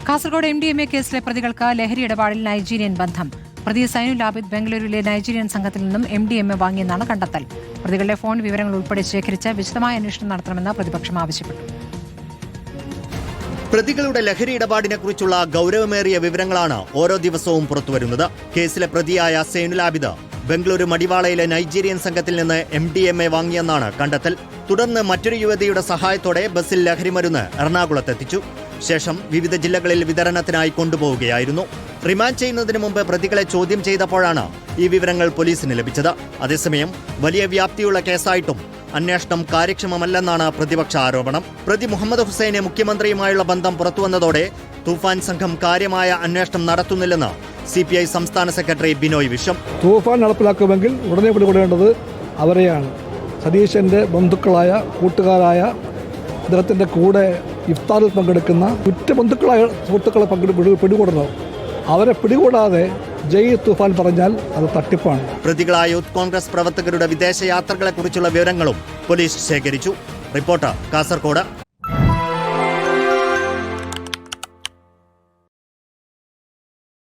Kasaragod MDMA കേസിലെ പ്രതികൾക്ക് ലഹരി ഇടപാടിൽ നൈജീരിയൻ ബന്ധം. പ്രതി സൈനുൽ ആബിദ് ബംഗളൂരുവിലെ നൈജീരിയൻ സംഘത്തിൽ നിന്നും MDMA വാങ്ങിയെന്നാണ് കണ്ടെത്തൽ. പ്രതികളുടെ ഫോൺ വിവരങ്ങൾ ഉൾപ്പെടെ ശേഖരിച്ച് വിശദമായ അന്വേഷണം നടത്തണമെന്ന് പ്രതിപക്ഷം ആവശ്യപ്പെട്ടു. പ്രതികളുടെ ലഹരി ഇടപാടിനെക്കുറിച്ചുള്ള ഗൗരവമേറിയ വിവരങ്ങളാണ് ഓരോ ദിവസവും പുറത്തുവരുന്നത്. കേസിലെ പ്രതിയായ സൈനുൽ ആബിദ് ബംഗളൂരു മടിവാളയിലെ നൈജീരിയൻ സംഘത്തിൽ നിന്ന് MDMA വാങ്ങിയെന്നാണ് കണ്ടെത്തൽ. തുടർന്ന് മറ്റൊരു യുവതിയുടെ സഹായത്തോടെ ബസ്സിൽ ലഹരിമരുന്ന് എറണാകുളത്തെത്തിച്ചു. ശേഷം വിവിധ ജില്ലകളിൽ വിതരണത്തിനായി കൊണ്ടുപോവുകയായിരുന്നു. റിമാൻഡ് ചെയ്യുന്നതിന് മുമ്പ് പ്രതികളെ ചോദ്യം ചെയ്തപ്പോഴാണ് ഈ വിവരങ്ങൾ പോലീസിന് ലഭിച്ചത്. അതേസമയം വലിയ വ്യാപ്തിയുള്ള കേസായിട്ടും അന്വേഷണം കാര്യക്ഷമമല്ലെന്നാണ് പ്രതിപക്ഷ ആരോപണം. പ്രതി മുഹമ്മദ് ഹുസൈന് മുഖ്യമന്ത്രിയുമായുള്ള ബന്ധം പുറത്തുവന്നതോടെ തൂഫാൻ സംഘം കാര്യമായ അന്വേഷണം നടത്തുന്നില്ലെന്ന് CPI സംസ്ഥാന സെക്രട്ടറി ബിനോയ് വിശ്വം. തൂഫാൻ നടപ്പിലാക്കുമെങ്കിൽ ഉടനെ പിടികൂടേണ്ടത് അവരെയാണ്. സതീശന്റെ ബന്ധുക്കളായ കൂട്ടുകാരായ അദ്ദേഹത്തിന്റെ കൂടെ ഇഫ്താറിൽ പങ്കെടുക്കുന്ന കുറ്റബന്ധുക്കളായ സുഹൃത്തുക്കളെ പിടികൂടണം. അവരെ പിടികൂടാതെ ജയ് തൂഫാൻ പറഞ്ഞാൽ അത് തട്ടിപ്പാണ്. പ്രതികളായ യൂത്ത് കോൺഗ്രസ് പ്രവർത്തകരുടെ വിദേശ യാത്രകളെക്കുറിച്ചുള്ള വിവരങ്ങളും പോലീസ് ശേഖരിച്ചു. റിപ്പോർട്ടർ കാസർഗോഡ്.